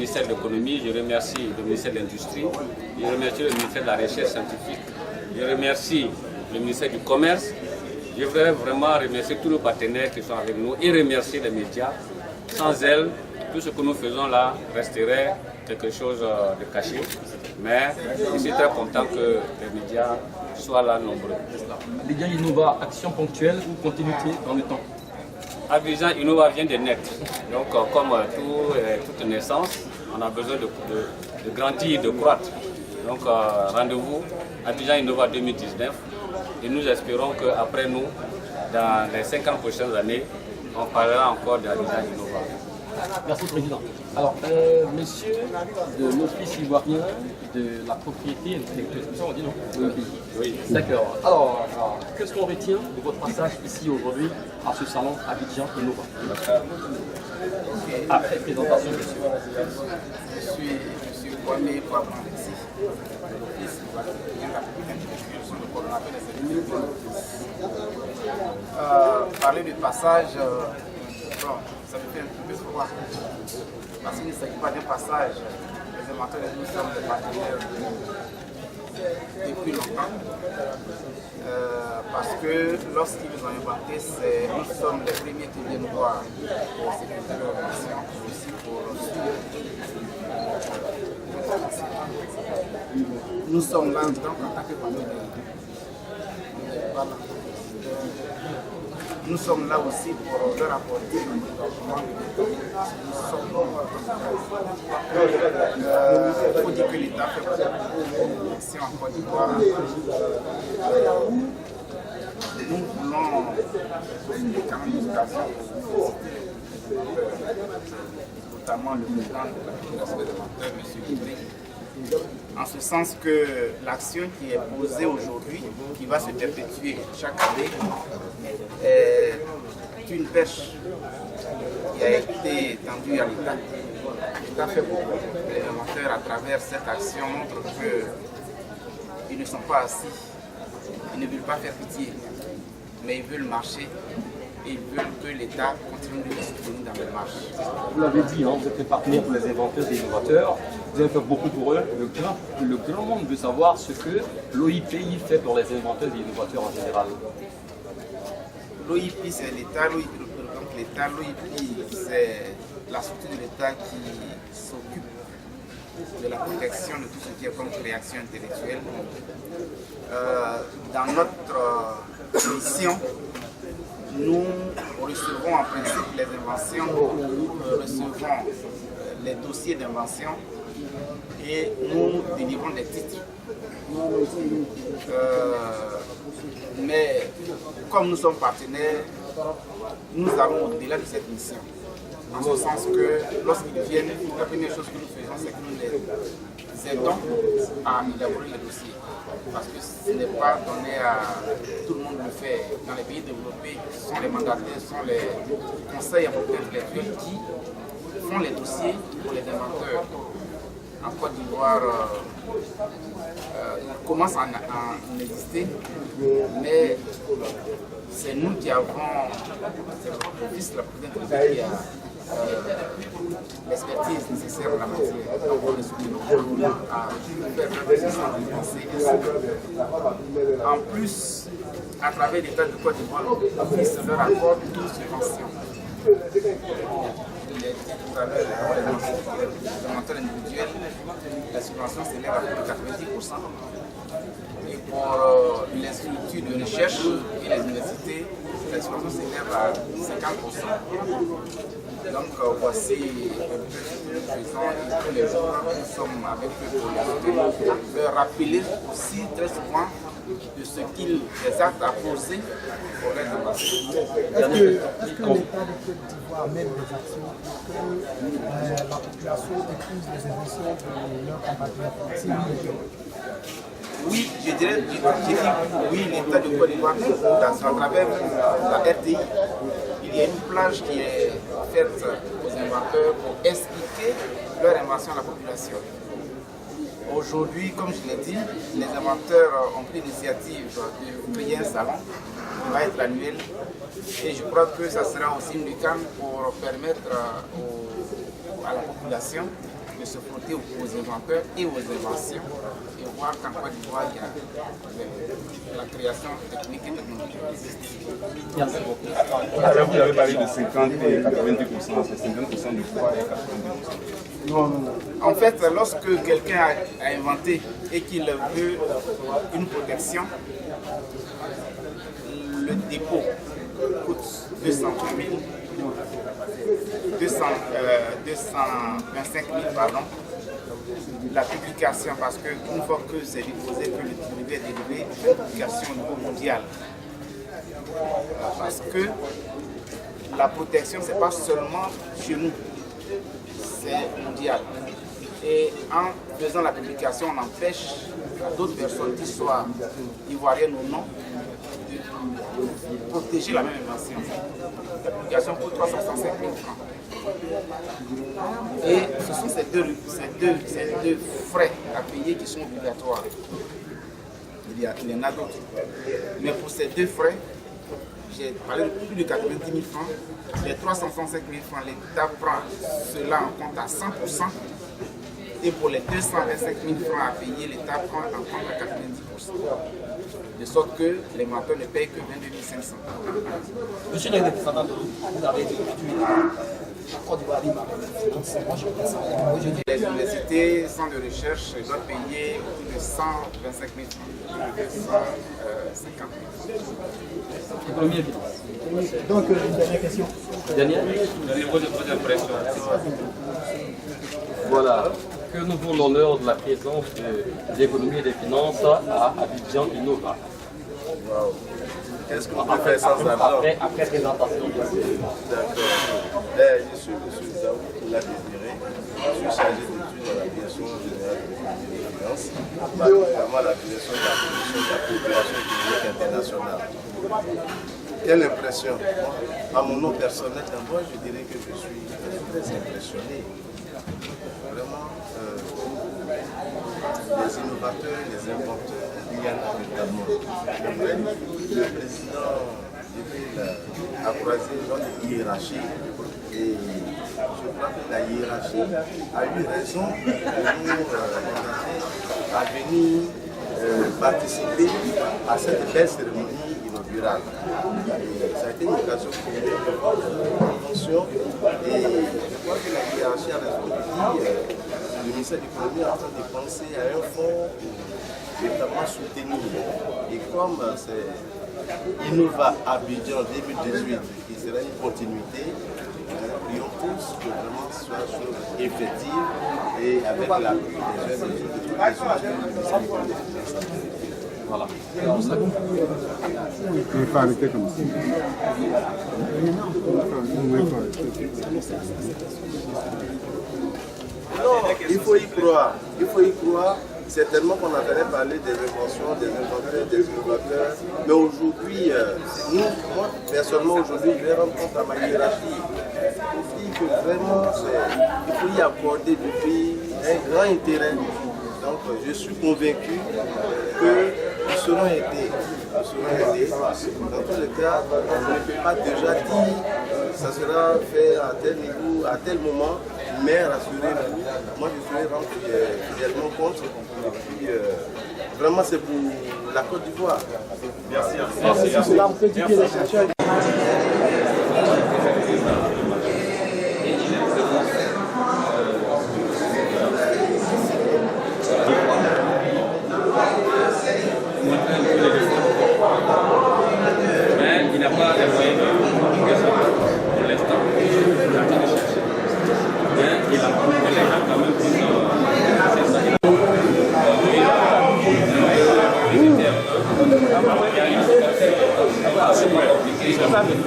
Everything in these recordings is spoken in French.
ministère de l'économie, je remercie le ministère de l'Industrie, je remercie le ministère de la Recherche scientifique, je remercie le ministère du Commerce. Je voudrais vraiment remercier tous nos partenaires qui sont avec nous et remercier les médias. Sans elles, tout ce que nous faisons là resterait quelque chose de caché. Mais je suis très content que les médias soient là nombreux. Abidjan Innova, action ponctuelle ou continuité dans le temps? Abidjan Innova vient de naître. Donc comme toute naissance, on a besoin de grandir, de croître. Donc rendez-vous Abidjan Innova 2019 et nous espérons qu'après nous, dans les 50 prochaines années, on parlera encore d'Abidjan Innova. Merci Président. Alors, monsieur de l'Office ivoirien de la propriété intellectuelle, c'est ça on dit non? Oui. D'accord. Alors, qu'est-ce qu'on retient de votre passage ici aujourd'hui à ce salon Abidjan Innova? Après présentation, monsieur. Je suis Kwame Kwabansi, de l'Office ivoirien de la propriété intellectuelle, je suis le coordonnateur des services. Parler du passage, bon, ça me fait un peu froid. Parce qu'il ne s'agit pas d'un passage. Les inventeurs et nous sommes des partenaires depuis longtemps. Parce que lorsqu'ils nous ont inventé, nous sommes les premiers qui viennent nous voir pour sécuriser leur invention, aussi pour nous sommes là en tant que famille. Voilà. Nous sommes là aussi pour leur apporter le développement. Il faut dire que l'État fait beaucoup d'action en Côte d'Ivoire. Nous voulons quand même une occasion notamment le président de la Fédération des inventeurs, M. Guidry, en ce sens que l'action qui est posée aujourd'hui, qui va se perpétuer chaque année, est une pêche qui a été tendue à l'État. L'État fait beaucoup. Les inventeurs, à travers cette action, montrent qu'ils ne sont pas assis, ils ne veulent pas faire pitié, mais ils veulent marcher. Et ils veulent que l'État continue de les soutenir dans les marches. Vous l'avez dit, hein, vous êtes un partenaire pour les inventeurs et innovateurs. Vous avez fait beaucoup pour eux. Le grand monde veut savoir ce que l'OIPI fait pour les inventeurs et innovateurs en général. L'OIPI, c'est l'État. L'OIPI, c'est la structure de l'État qui s'occupe de la protection de tout ce qui est comme création intellectuelle. Dans notre mission, nous recevons en principe les inventions, nous recevons les dossiers d'invention et nous délivrons des titres. Mais comme nous sommes partenaires, nous allons au-delà de cette mission. En ce sens que lorsqu'ils viennent, la première chose que nous faisons, c'est que nous les aidons à élaborer les dossiers. Parce que ce n'est pas donné à tout le monde de le faire. Dans les pays développés, ce sont les mandataires, ce sont les conseils en propriété intellectuelle qui font les dossiers pour les inventeurs. En Côte d'Ivoire, il commence à en exister, mais c'est nous qui avons, c'est l'office de la propriété intellectuelle qui a l'expertise nécessaire en la matière. Donc on est soutenu à faire en plus, à travers l'État de Côte d'Ivoire, l'office leur accorde une subvention. Il a dit tout à l'heure, les inventeurs individuels, la subvention s'élève à plus de 90%. Et pour les structures de recherche et les universités, la subvention s'élève à 50%. Donc voici ce que nous faisons et tous les jours nous sommes avec eux pour les rappeler aussi très souvent de ce qu'ils les a à poser pour les inventions. Est-ce que l'État de Côte d'Ivoire mène des actions pour que la population épouse les inventions de leurs compatriotes? Oui, je dirais oui, l'État de Côte d'Ivoire, à travers la RTI, il y a une plage qui est faite aux inventeurs pour expliquer leur invention à la population. Aujourd'hui, comme je l'ai dit, les inventeurs ont pris l'initiative de créer un salon qui va être annuel et je crois que ça sera aussi une lucarne pour permettre aux à la population de se frotter aux inventeurs et aux inventions et voir qu'en Côte d'Ivoire, il y a la création technique et technologique. Merci beaucoup. Alors, vous avez parlé de 50 et 90%, c'est 50% du poids et 90%. Non. En fait, lorsque quelqu'un a inventé et qu'il veut une protection, le dépôt coûte 225 000, pardon. La publication, parce qu'une fois que c'est déposé, que le brevet est délivré, une publication au niveau mondial. Parce que la protection, ce n'est pas seulement chez nous, c'est mondial. Et en faisant la publication, on empêche à d'autres personnes qui soient ivoiriennes ou non de protéger la même invention. La publication coûte 365 000 francs. Et ce sont ces deux frais à payer qui sont obligatoires. Il y en a d'autres. Mais pour ces deux frais, j'ai parlé de plus de 90 000 francs. Les 365 000 francs, l'État prend cela en compte à 100%. Et pour les 225 000 francs à payer, l'État prend en compte à 90%. De sorte que les menteurs ne payent que 22 500. Monsieur le représentant de l'eau, vous avez dit que Côte d'Ivoire libre. Les universités, centres de recherche doivent payer autour de 125 000 francs, 250 000. Économie et finance. Donc, une dernière question. Dernière. Donnez-moi vos impressions. Voilà. Que nous avons l'honneur de la présence de l'économie et des finances à Abidjan Innova. Qu'est-ce qu'on peut faire sans argent? Après présentation. D'accord. Je suis M. Zaou, l'a désiré. Je suis chargé d'études à la direction générale de l'économie et des finances, particulièrement la direction de la production de la coopération économique internationale. Quelle impression? À mon nom personnel, d'abord, je dirais que je suis très impressionné. Vraiment, les innovateurs, les inventeurs, il y en a notamment. Le président a croisé notre hiérarchie et je crois que la hiérarchie a eu raison de nous à venir participer à cette belle cérémonie inaugurale. Et ça a été une occasion pour nous de voir la fonction et je crois que la hiérarchie a raison de dire le ministère de l'économie est en train de penser à un fonds véritablement soutenu. Et comme c'est Innova Abidjan 2018 qui sera une continuité, prions tous que vraiment ce soit une chose effective et avec l'appui des jeunes et de toutes les structures du ministère de l'économie. Voilà. Il ne faut arrêter comme ça. Non, il faut y croire. Il faut y croire. Certainement qu'on entendait parler des inventions, des inventeurs, des innovateurs. Mais aujourd'hui, moi personnellement aujourd'hui, je vais rendre compte à ma hiérarchie. Il faut vraiment, il faut y accorder depuis un grand intérêt. Donc je suis convaincu que nous serons aidés. Nous serons aidés. Dans tous les cas, on ne peut pas déjà dire que ça sera fait à tel niveau, à tel moment, mais rassurez-vous, moi je serai rendre fidèlement compte. Et puis, vraiment c'est pour la Côte d'Ivoire. Merci. Merci. Cela, on peut dire que les chercheurs. Mais il n'a pas les moyens de communication pour l'instant. Mais il a les gens quand même qui sont. C'est ça. Il a une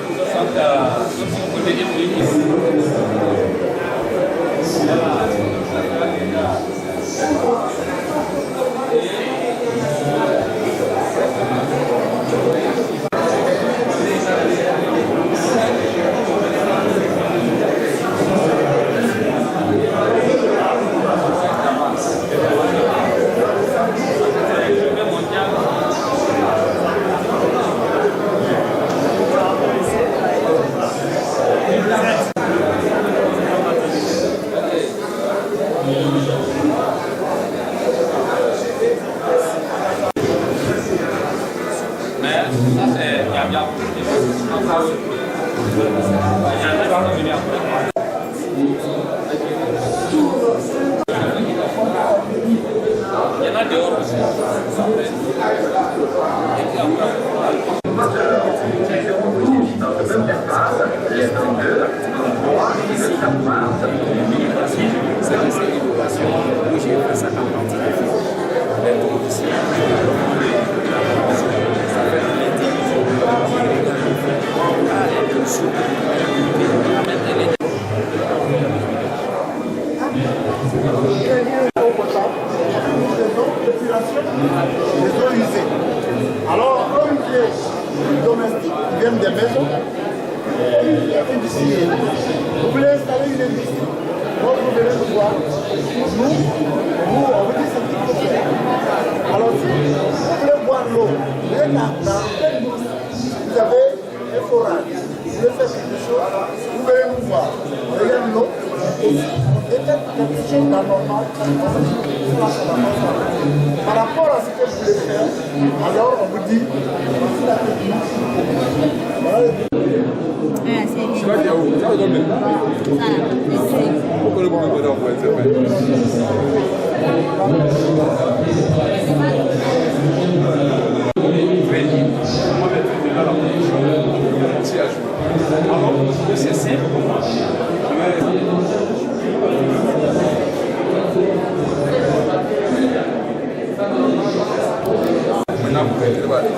Mais ça c'est Yamia. Il y en a dehors aussi. C'est de ces innovations où j'ai fait ça en partie. L'introduction, ça fait l'intelligence les eaux usées. Alors, comme les domestiques qui viennent des maisons, vous voulez installer une industrie. Donc, vous venez nous voir. Nous, on vous dit ce qu'il faut faire. Alors, si vous voulez boire l'eau, vous êtes vous avez un forage, vous voulez faire quelque chose, vous venez nous voir. Regardez l'eau. Et quelque chose d'anormal par rapport à ce que vous voulez faire, alors on vous dit voici la technique. Voilà. c'est simple. Maintenant, vous pouvez travailler.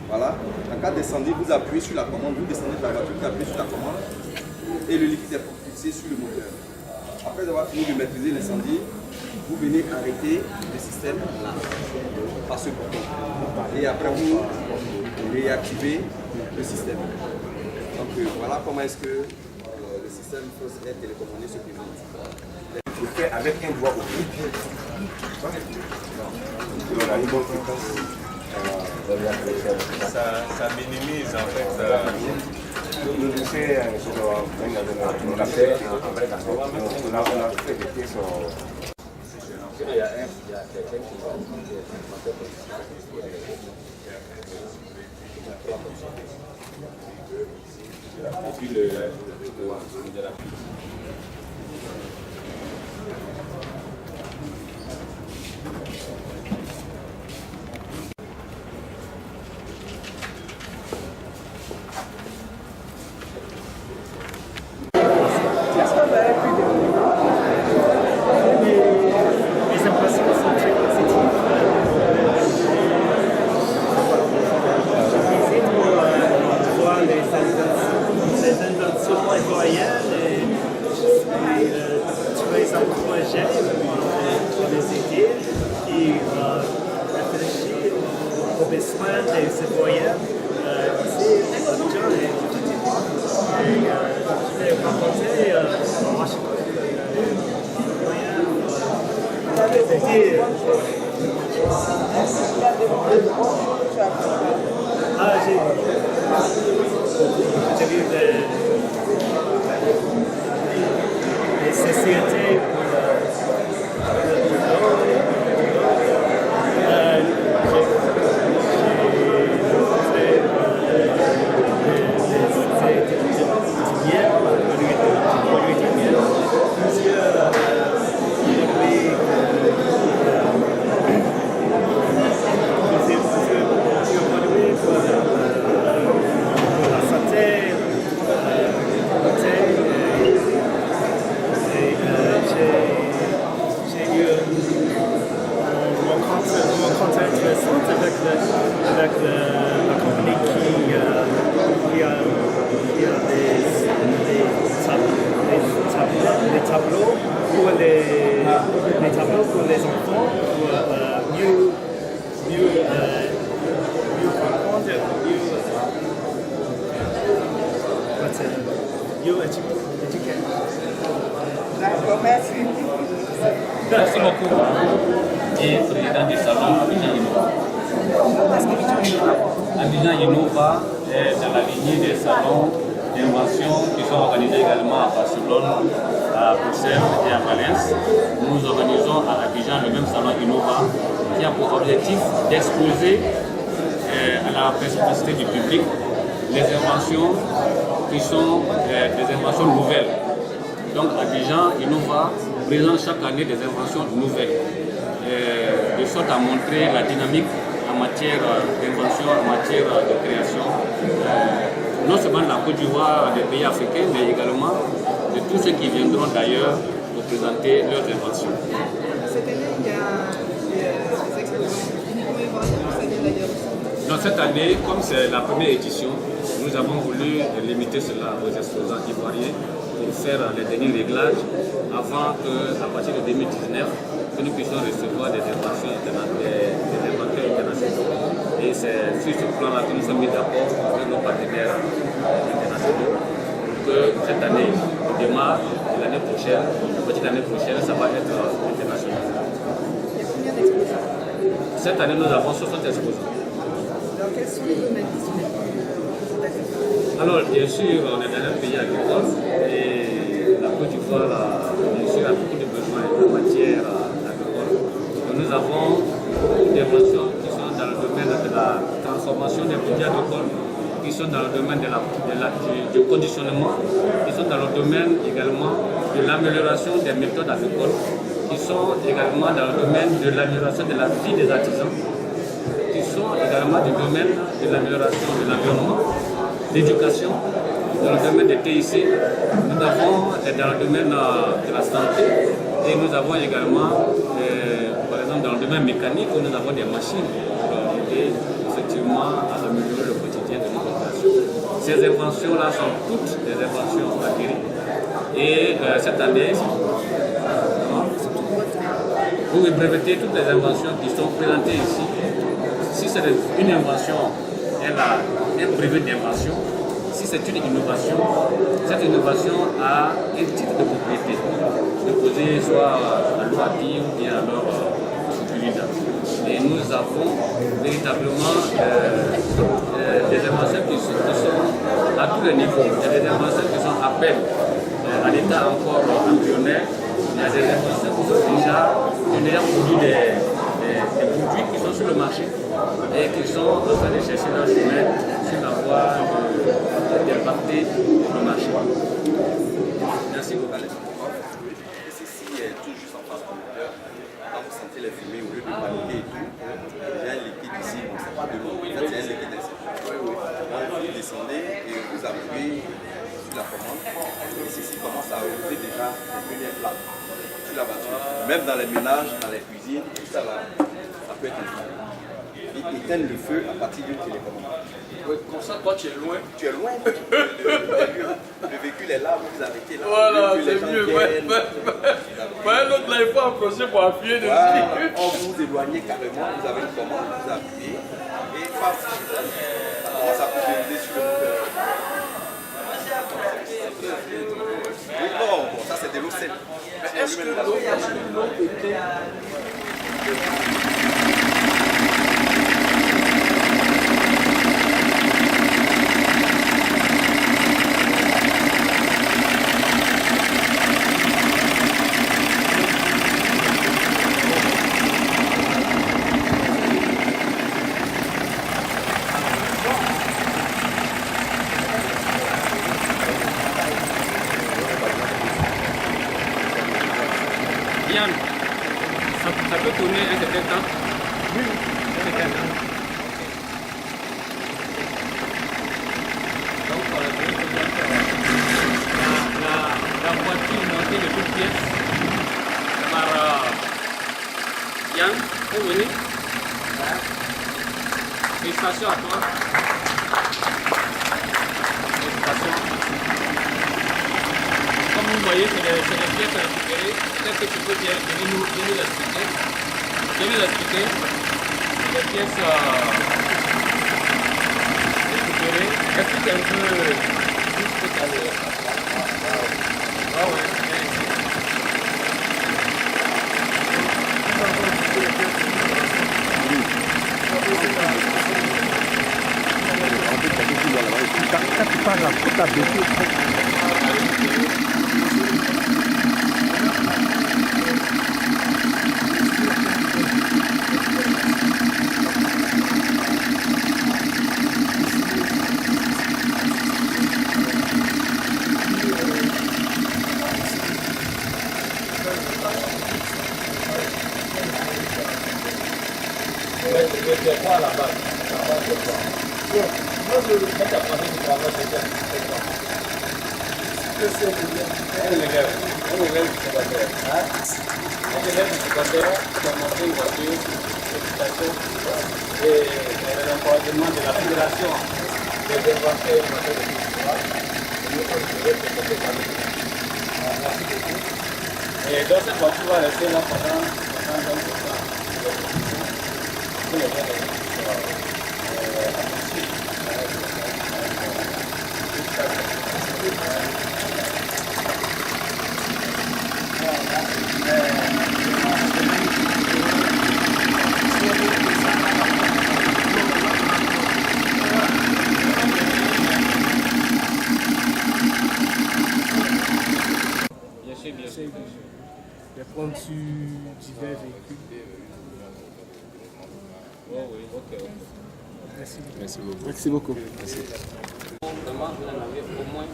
Voilà, en cas d'incendie, vous appuyez sur la commande, vous descendez de la voiture, vous appuyez sur la commande et le liquide est propulsé sur le moteur. Après avoir fini de maîtriser l'incendie, vous venez arrêter le système par ce bouton. Et après vous réactivez le système. Donc voilà comment est-ce que le système peut être télécommandé sur le vide. Il faut faire avec un doigt au bout. On a une bonne fréquence. Ça minimise en fait. On a fait des pièces. Il y a quelqu'un qui va et puis le j'ai vu des sociétés et tableaux pour les tableaux pour les enfants pour mieux comprendre, mieux éduquer. D'accord, merci. Merci beaucoup. Et président du salon Abidjan Innova. Abidjan Innova est dans la lignée des salons d'invention qui sont organisés également à Barcelone, à Bruxelles et à Valence. Nous organisons à Abidjan le même salon Innova qui a pour objectif d'exposer à la perspicacité du public les inventions qui sont des inventions nouvelles. Donc Abidjan Innova présente chaque année des inventions nouvelles, de sorte à montrer la dynamique en matière d'invention, en matière de création, non seulement de la Côte d'Ivoire, des pays africains, mais également de tous ceux qui viendront d'ailleurs pour présenter leurs inventions. Cette année, il y a des expositions uniquement ivoiriennes d'ailleurs aussi. Dans cette année, comme c'est la première édition, nous avons voulu limiter cela aux exposants ivoiriens pour faire les derniers réglages avant qu'à partir de 2019, que nous puissions recevoir des inventions des inventeurs internationaux. Et c'est sur ce plan-là que nous sommes mis d'accord avec nos partenaires internationaux pour que cette année démarre et l'année prochaine, à partir de l'année prochaine, ça va être international. Il y a combien d'exposants? Cette année, nous avons 60 exposants. Dans quels sont les domaines qui sont les plus représentatifs? Alors, bien sûr, on est dans un pays agricole et la Côte d'Ivoire, bien sûr, a beaucoup de besoins en matière agricole. Donc, nous avons des inventions qui sont dans le domaine de la transformation des produits agricoles, qui sont dans le domaine du conditionnement, qui sont dans le domaine également de l'amélioration des méthodes agricoles, qui sont également dans le domaine de l'amélioration de la vie des artisans, qui sont également du domaine de l'amélioration de l'environnement, l'éducation, dans le domaine des TIC, nous avons dans le domaine de la santé et nous avons également, par exemple, dans le domaine mécanique, où nous avons des machines pour aider effectivement à améliorer le quotidien de nos populations. Ces inventions-là sont toutes des inventions acquises. Et cette année, vous brevetez toutes les inventions qui sont présentées ici. Si c'est une invention, elle a un brevet d'invention. Si c'est une innovation, cette innovation a un titre de propriété, déposé soit à l'OAPI ou bien à leur UNIDA. Et nous avons véritablement des inventions qui sont à tous les niveaux. Il y a des inventions qui sont à peine à l'état encore embryonnaire. Il y a des inventions qui sont déjà produit des produits qui sont sur le marché et qui sont en train de chercher leur chemin sur la voie d'impacter le marché. Merci beaucoup. Ceci est tout juste en face du moteur. Quand vous sentez les fumées, au lieu de paniquer et tout, il y a un liquide ici, donc c'est pas de l'eau. En fait, c'est un liquide d'insecticide. Vous descendez et vous appuyez sur la commande. Et ceci commence à relever déjà les premières plaques sur la voiture. Même dans les ménages, dans les cuisines, tout ça là, ça peut être utilisé. Ils éteignent le feu à partir d'une télécommande. Oui, comme ça, toi tu es loin. Tu es loin. Le véhicule est là, vous arrêtez là. Voilà, c'est mieux. L'autre là, il faut approcher pour appuyer dessus. Voilà, vous vous éloignez carrément, vous avez une commande, vous appuyez et paf, ça commence à pulvériser sur le moteur. Oui, bon, ça c'est de l'eau sèche. Est-ce que l'eau était... Yann, ça peut tourner un certain temps? Oui, un certain temps. Donc, la voiture montée de toutes pièces par Yann, vous venez. Félicitations à toi. Félicitations. Comme vous voyez, c'est des pièces récupérées. Peut-être que tu peux venir nous expliquer. Je vais vous expliquer. Les pièces récupérées. Explique un peu tout ce que tu as vu. Ah ouais, c'est ici. Quand tu parles en tout à Et dans cette voiture, on va rester là pendant de prendre sur divers véhicules. Oh oui, ok. Merci. Merci beaucoup. Merci beaucoup. Merci. Vraiment, vous en avez au moins.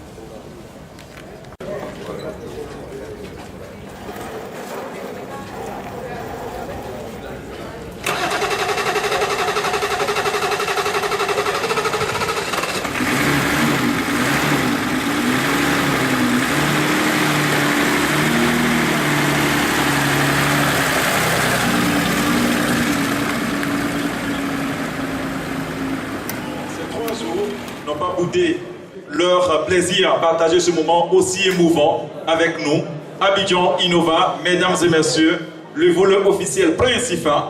N'ont pas boudé leur plaisir à partager ce moment aussi émouvant avec nous. Abidjan Innova, mesdames et messieurs, le volet officiel principal,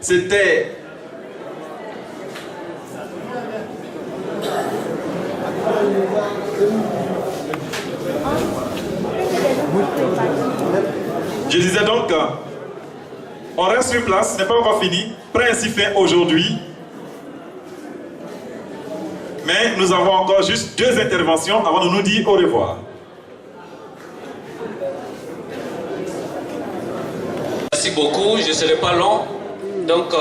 c'était je disais donc, on reste sur place, ce n'est pas encore fini, principal aujourd'hui. Mais nous avons encore juste 2 interventions avant de nous dire au revoir. Merci beaucoup, je ne serai pas long. Donc,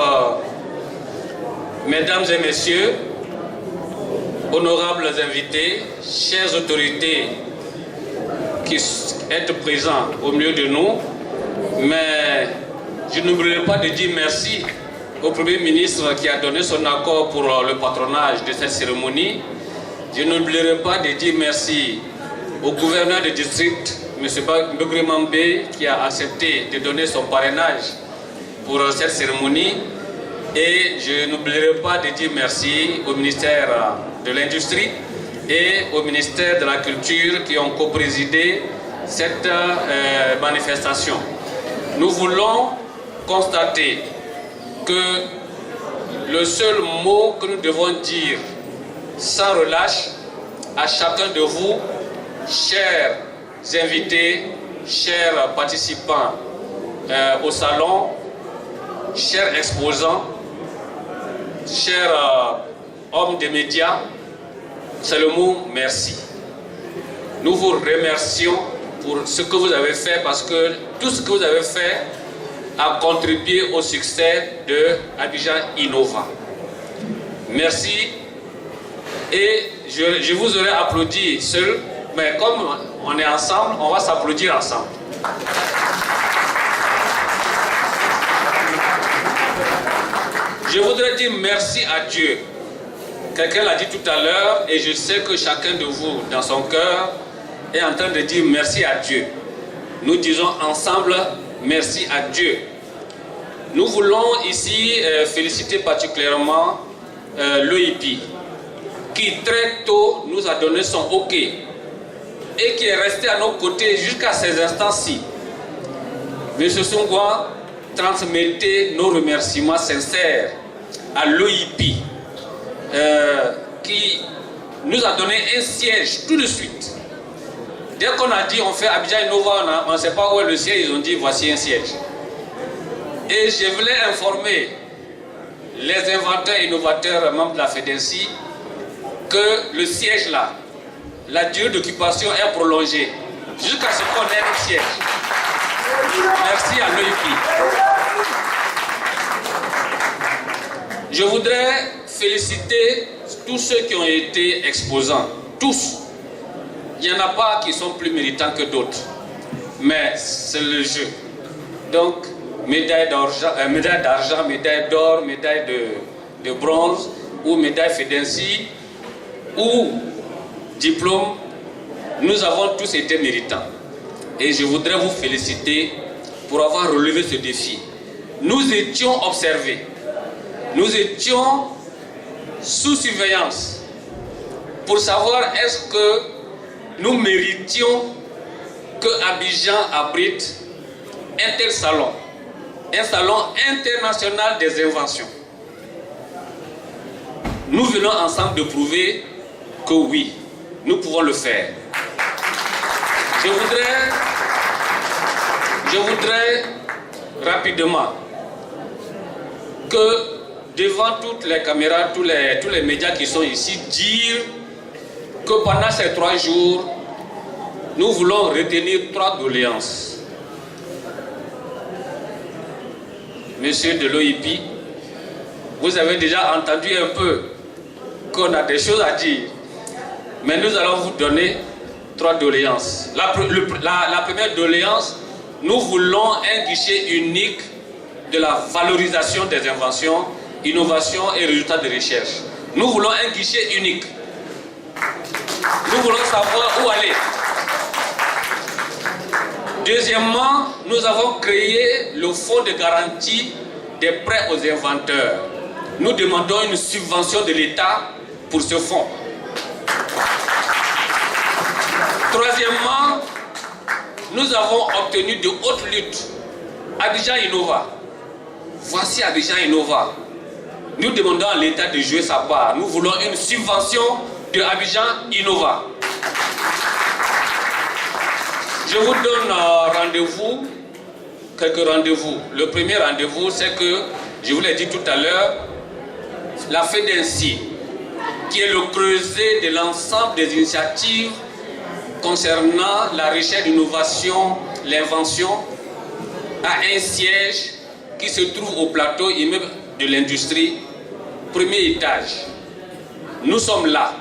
mesdames et messieurs, honorables invités, chères autorités qui êtes présents au milieu de nous, mais je n'oublierai pas de dire merci au Premier ministre qui a donné son accord pour le patronage de cette cérémonie. Je n'oublierai pas de dire merci au gouverneur de district, M. Mbegrimambe, qui a accepté de donner son parrainage pour cette cérémonie. Et je n'oublierai pas de dire merci au ministère de l'Industrie et au ministère de la Culture qui ont co-présidé cette manifestation. Nous voulons constater que le seul mot que nous devons dire sans relâche à chacun de vous, chers invités, chers participants au salon, chers exposants, chers hommes des médias, c'est le mot merci. Nous vous remercions pour ce que vous avez fait parce que tout ce que vous avez fait a contribué au succès de Abidjan Innova. Merci. Et je vous aurais applaudi seul, mais comme on est ensemble, on va s'applaudir ensemble. Je voudrais dire merci à Dieu. Quelqu'un l'a dit tout à l'heure et je sais que chacun de vous, dans son cœur, est en train de dire merci à Dieu. Nous disons ensemble merci à Dieu. Nous voulons ici féliciter particulièrement l'OIP qui très tôt nous a donné son OK et qui est resté à nos côtés jusqu'à ces instants-ci. M. Songwan, transmettez nos remerciements sincères à l'OIP qui nous a donné un siège tout de suite. Dès qu'on a dit on fait Abidjan Innova, on ne sait pas où est le siège, ils ont dit voici un siège. Et je voulais informer les inventeurs et innovateurs membres de la FEDENSI que le siège là, la durée d'occupation est prolongée jusqu'à ce qu'on ait un siège. Merci à l'OIP. Je voudrais féliciter tous ceux qui ont été exposants, tous. Il n'y en a pas qui sont plus méritants que d'autres, mais c'est le jeu. Donc, médaille d'argent, médaille d'or, médaille de bronze, ou médaille FEDENSI, ou diplôme, nous avons tous été méritants. Et je voudrais vous féliciter pour avoir relevé ce défi. Nous étions observés, nous étions sous surveillance pour savoir est-ce que nous méritions que Abidjan abrite un tel salon, un salon international des inventions. Nous venons ensemble de prouver que oui, nous pouvons le faire. Je voudrais rapidement que devant toutes les caméras, tous les médias qui sont ici, dire que pendant ces 3 jours, nous voulons retenir 3 doléances. Monsieur de l'OIP, vous avez déjà entendu un peu qu'on a des choses à dire, mais nous allons vous donner 3 doléances. La première doléance, nous voulons un guichet unique de la valorisation des inventions, innovations et résultats de recherche. Nous voulons un guichet unique. Nous voulons savoir où aller. Deuxièmement, nous avons créé le fonds de garantie des prêts aux inventeurs. Nous demandons une subvention de l'État pour ce fonds. Troisièmement, nous avons obtenu de hautes luttes. Abidjan Innova. Voici Abidjan Innova. Nous demandons à l'État de jouer sa part. Nous voulons une subvention de Abidjan Innova. Je vous donne rendez-vous, quelques rendez-vous. Le premier rendez-vous, c'est que, je vous l'ai dit tout à l'heure, la FEDENSI, qui est le creuset de l'ensemble des initiatives concernant la recherche, l'innovation, l'invention, a un siège qui se trouve au plateau immeuble de l'industrie, premier étage. Nous sommes là.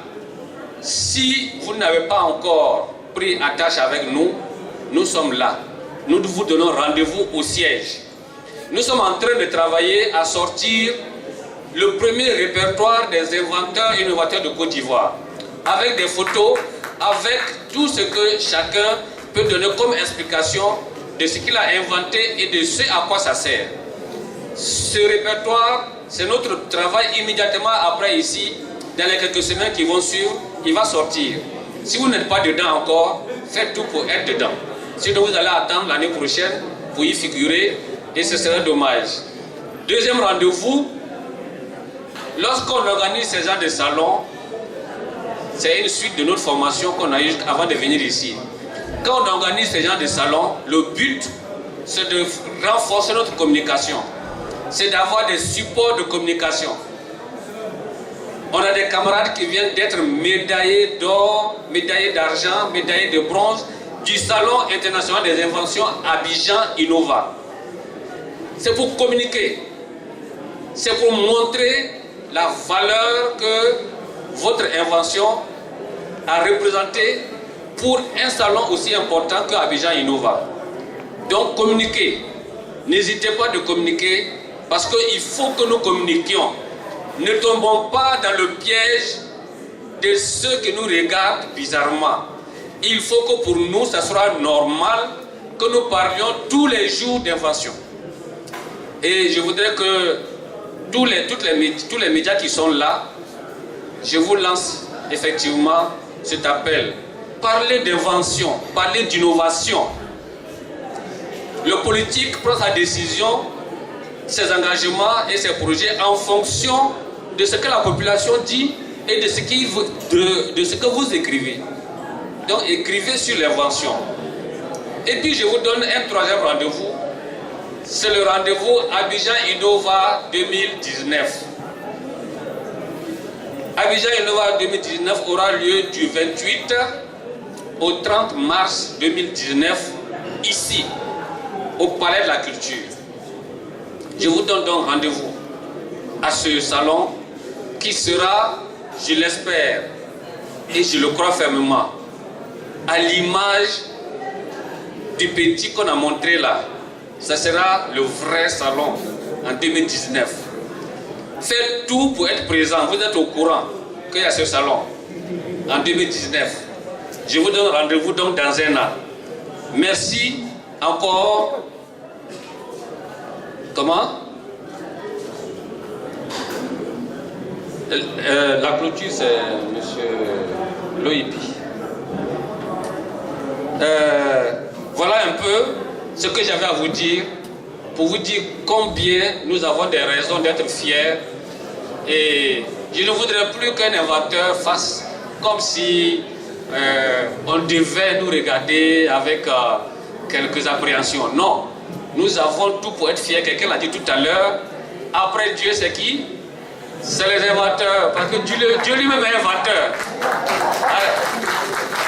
Si vous n'avez pas encore pris attache avec nous, nous sommes là. Nous vous donnons rendez-vous au siège. Nous sommes en train de travailler à sortir le premier répertoire des inventeurs et innovateurs de Côte d'Ivoire, avec des photos, avec tout ce que chacun peut donner comme explication de ce qu'il a inventé et de ce à quoi ça sert. Ce répertoire, c'est notre travail immédiatement après ici, dans les quelques semaines qui vont suivre, il va sortir. Si vous n'êtes pas dedans encore, faites tout pour être dedans. Sinon vous allez attendre l'année prochaine pour y figurer et ce serait dommage. Deuxième rendez-vous, lorsqu'on organise ces genres de salons, c'est une suite de notre formation qu'on a eue avant de venir ici. Quand on organise ces genres de salons, le but c'est de renforcer notre communication. C'est d'avoir des supports de communication. On a des camarades qui viennent d'être médaillés d'or, médaillés d'argent, médaillés de bronze du Salon international des inventions Abidjan Innova. C'est pour communiquer. C'est pour montrer la valeur que votre invention a représentée pour un salon aussi important que Abidjan Innova. Donc communiquez. N'hésitez pas de communiquer parce qu'il faut que nous communiquions. Ne tombons pas dans le piège de ceux qui nous regardent bizarrement. Il faut que pour nous, ça sera normal que nous parlions tous les jours d'invention. Et je voudrais que tous les médias qui sont là, je vous lance effectivement cet appel. parler d'invention, parler d'innovation. Le politique prend sa décision, ses engagements et ses projets en fonction de ce que la population dit et de ce que vous écrivez. Donc écrivez sur l'invention. Et puis je vous donne un troisième rendez-vous. C'est le rendez-vous Abidjan Innova 2019. Abidjan Innova 2019 aura lieu du 28 au 30 mars 2019 ici, au Palais de la Culture. Je vous donne donc rendez-vous à ce salon qui sera, je l'espère et je le crois fermement, à l'image du petit qu'on a montré là. Ça sera le vrai salon en 2019. Faites tout pour être présent. Vous êtes au courant qu'il y a ce salon en 2019. Je vous donne rendez-vous donc dans un an. Merci encore. Comment? La clôture, c'est M. Loïpi. Voilà un peu ce que j'avais à vous dire, pour vous dire combien nous avons des raisons d'être fiers. Et je ne voudrais plus qu'un inventeur fasse comme si on devait nous regarder avec quelques appréhensions. Non, nous avons tout pour être fiers. Quelqu'un l'a dit tout à l'heure. Après Dieu, c'est qui? C'est les inventeurs, parce que Dieu lui-même est inventeur. Alors,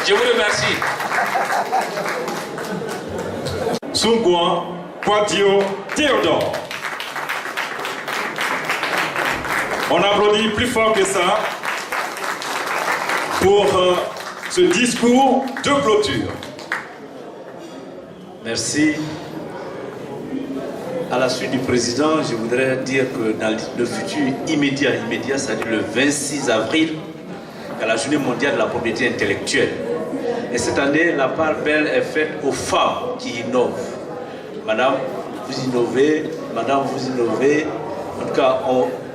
je vous remercie. Sungwan Kwadio Théodore. On applaudit plus fort que ça pour ce discours de clôture. Merci. À la suite du président, je voudrais dire que dans le futur immédiat, c'est-à-dire le 26 avril, il y a la journée mondiale de la propriété intellectuelle. Et cette année, la part belle est faite aux femmes qui innovent. Madame, vous innovez, madame, vous innovez. En tout cas,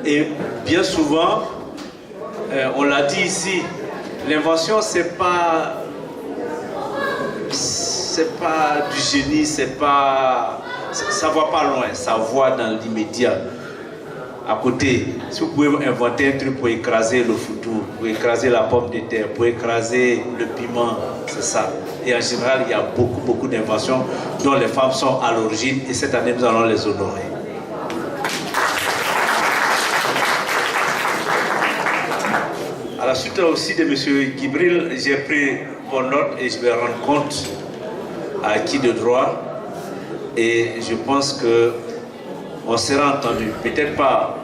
et bien souvent, on l'a dit ici, l'invention, c'est pas du génie, ça ne va pas loin, ça va dans l'immédiat. À côté, si vous pouvez inventer un truc pour écraser le foutou, pour écraser la pomme de terre, pour écraser le piment, c'est ça. Et en général, il y a beaucoup d'inventions dont les femmes sont à l'origine et cette année, nous allons les honorer. À la suite aussi de M. Gibril, j'ai pris bonne note et je vais rendre compte à qui de droit. Et je pense que on sera entendu. Peut-être pas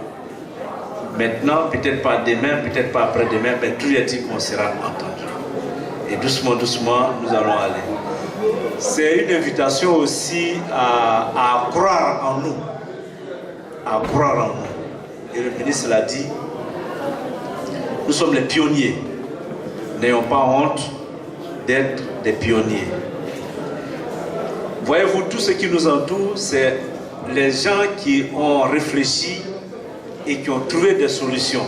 maintenant, peut-être pas demain, peut-être pas après-demain, mais tout est dit qu'on sera entendu. Et doucement, nous allons aller. C'est une invitation aussi à croire en nous. À croire en nous. Et le ministre l'a dit, nous sommes les pionniers. N'ayons pas honte d'être des pionniers. Voyez-vous, tout ce qui nous entoure, c'est les gens qui ont réfléchi et qui ont trouvé des solutions.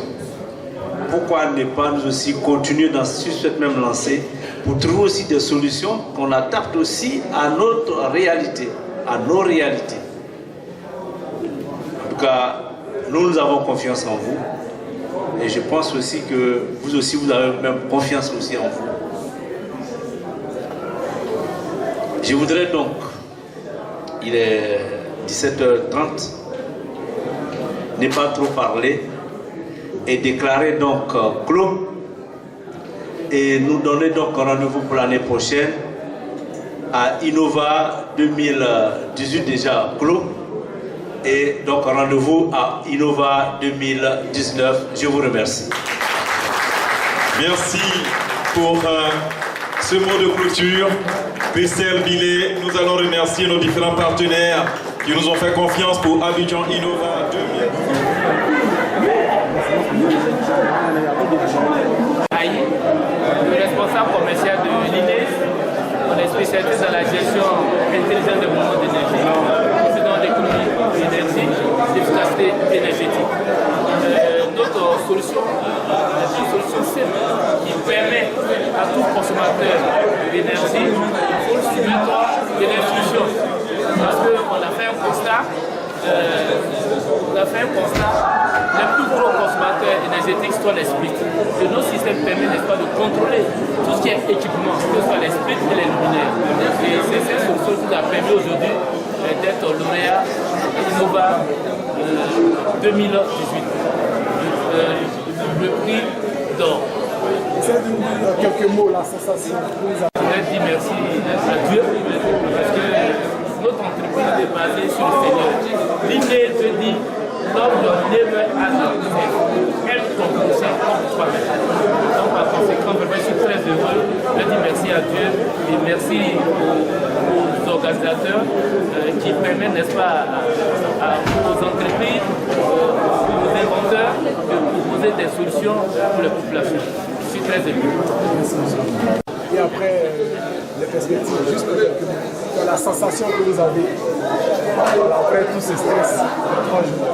Pourquoi ne pas nous aussi continuer sur cette même lancée pour trouver aussi des solutions qu'on adapte aussi à notre réalité, à nos réalités. En tout cas, nous avons confiance en vous et je pense aussi que vous aussi, vous avez même confiance aussi en vous. Je voudrais donc, il est 17h30, ne pas trop parler et déclarer donc clos et nous donner donc rendez-vous pour l'année prochaine à Innova 2018 déjà clos et donc rendez-vous à Innova 2019. Je vous remercie. Merci pour ce mot de clôture. Christelle Billet, nous allons remercier nos différents partenaires qui nous ont fait confiance pour Abidjan Innova 2019. Le responsable commercial de l'INES, on est spécialisé dans la gestion intelligente des mouvements d'énergie, c'est dans l'économie d'énergie, l'efficacité énergétique. Notre solution est une solution simple qui permet à tout consommateur on a fait un constat, les plus gros consommateurs énergétiques sont les splits. Et nos systèmes permettent, n'est-ce pas, de contrôler tout ce qui est équipement, que ce soit les splits et les luminaires. Et c'est cette solution qui nous a permis aujourd'hui d'être lauréat Innova 2018. Le prix d'or. Essayez de nous dire quelques mots, la sensation que vous avez. Je voudrais dire merci à Dieu parce que notre entreprise est basée sur le Seigneur. L'idée de dire Lord never has a elle propulse comme toi-même. Donc par conséquent, je suis très heureux de dire merci à Dieu et merci aux organisateurs qui permettent, n'est-ce pas, aux entreprises, aux inventeurs de proposer des solutions pour les populations. Je suis très ému. Et après, les perspectives, juste de la sensation que vous avez après tout ce stress de 3 jours.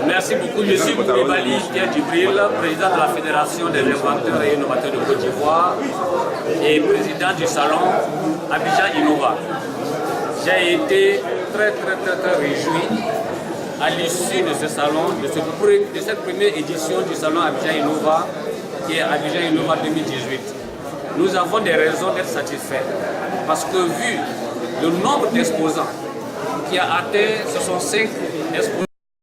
Merci beaucoup. Je suis Koulibaly Djibril, président de la Fédération des inventeurs et innovateurs de Côte d'Ivoire et président du salon Abidjan Innova. J'ai été très réjoui à l'issue de ce salon, de cette première édition du salon Abidjan Innova, qui est Abidjan Innova 2018. Nous avons des raisons d'être satisfaits parce que vu le nombre d'exposants qui a atteint 65 exposants,